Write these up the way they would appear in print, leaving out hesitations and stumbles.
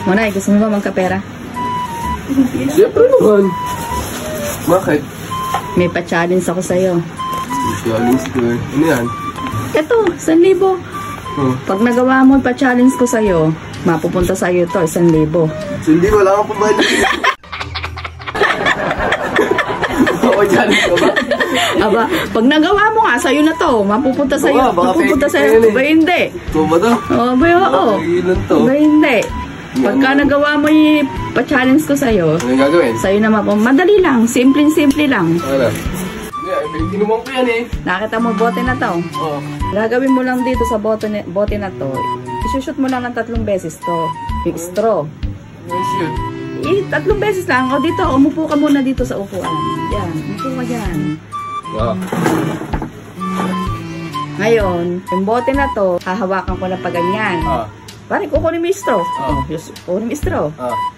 Monay, gusto mo ba magkapera? Siyempre naman. Bakit? May pa-challenge ako sa'yo. Challenge ko eh. Ano yan? Ito, 1,000. Pag nagawa mo pa-challenge ko sa'yo, mapupunta sa'yo ito, 1,000. Hindi, wala kang pambayad. Oo, challenge ko ba? Aba, pag nagawa mo nga, sa'yo na to. Mapupunta sa'yo. Mapupunta sa'yo. Ba hindi? Oo ba to? Oo, ba oo. Ba hindi? Pagka nagawa mo yung pa-challenge ko sa'yo, ano yung gagawin? sa'yo na madali lang. Simple lang. Ano? Tinumang ko yan eh. Nakita mo bote na to? Oo. Gagawin mo lang dito sa bote na to. Isushoot mo lang ng 3 beses to. Yung straw. Nice yun. 3 beses lang. O dito, umupo ka muna dito sa upuan. Yan, umupo ka dyan. Wow. Ngayon, yung bote na to, hahawakan ko na pa ganyan. Pare, kukunin mo yung straw. Kukunin mo yung straw.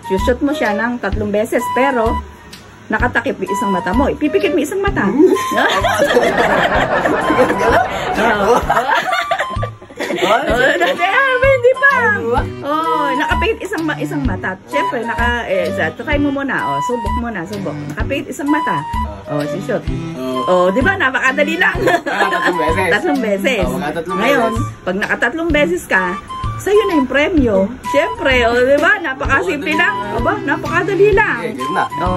Isushoot mo siya ng 3 beses. Pero, nakatakip yung isang mata mo. Ipipikit mo isang mata. Hindi pa. Nakapikit isang mata. Siyempre, try mo muna. Subok muna. Nakapikit isang mata. Si-shoot. Di ba? Napakadali lang. 3 beses. Ngayon, pag naka 3 beses ka, sa'yo na yung premyo. Siyempre, di ba? Napakasimple lang. Aba, napakadali lang.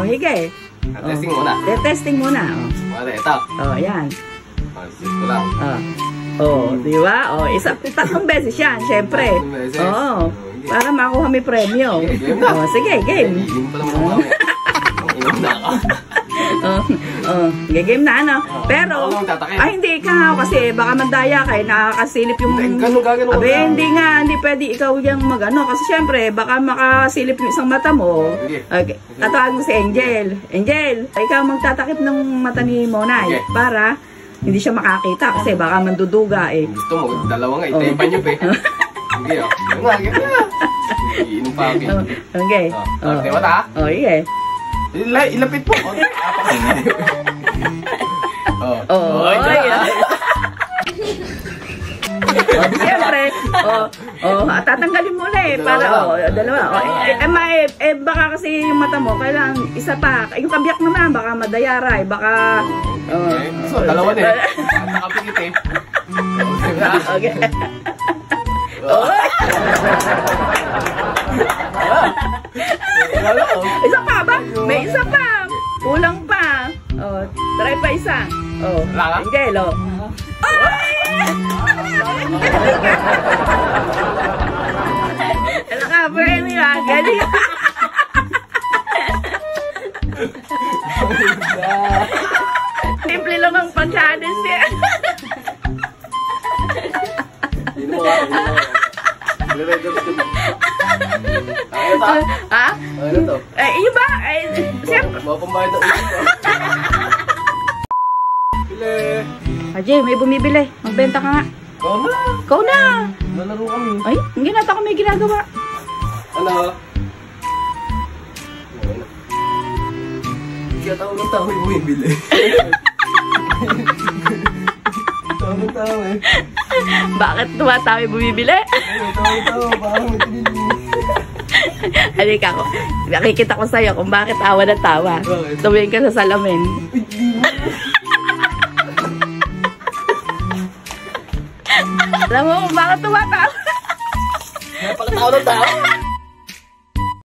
Hige. Testing muna. Testing muna. Ito. Yan. Shoot ko lang. Di ba? 3 beses yan, siyempre. Para makuha may premyo. Sige, game. Game na ano. Pero, hindi ka kasi baka mandaya ka, nakakasilip yung... hindi nga, hindi pwede ikaw yung magano. Kasi syempre, baka makasilip yung isang mata mo. Tatawag mo si Angel. Angel, ikaw magtatakip ng mata ni Monay. Para hindi siya makakita kasi baka manduduga eh. Gusto mo, dalawa nga, itepan nyo pa eh. Hindi iinom pa ako. Okay. Okay, mata? Okay. Ilapit po. Siyempre, tatanggalin mo na eh. Para, dalawa. Baka kasi yung mata mo, kailangan isa pa. Yung kabiyak naman, baka madayara eh. Baka, so, dalawa na eh. Nakapikit eh. Okay. Isa pa ba? May isa pa. Kulang pa. Try pa isa. Angel, Ano ka, Bernie? Galing. Simple lang ang pag-challenge niya. Ano to? Iba? Siyempre. Mapambayad ang ulit ko. Bile. Ajay, may bumibili. Magbenta ka nga. Ikaw na. Nalaro kami. Ay, hindi nata ko may ginagawa. Ano? Kaya tao ng tao yung bumibili. Tao ng tao eh. Bakit tumatawa yung bumibili? Tao, parang may tinili. Halika ko. Nakikita ko sa'yo kung bakit tawa na tawa. Tumingin ka sa salamin. Alam mo kung bakit tumatawa? Napakatawa ng tao.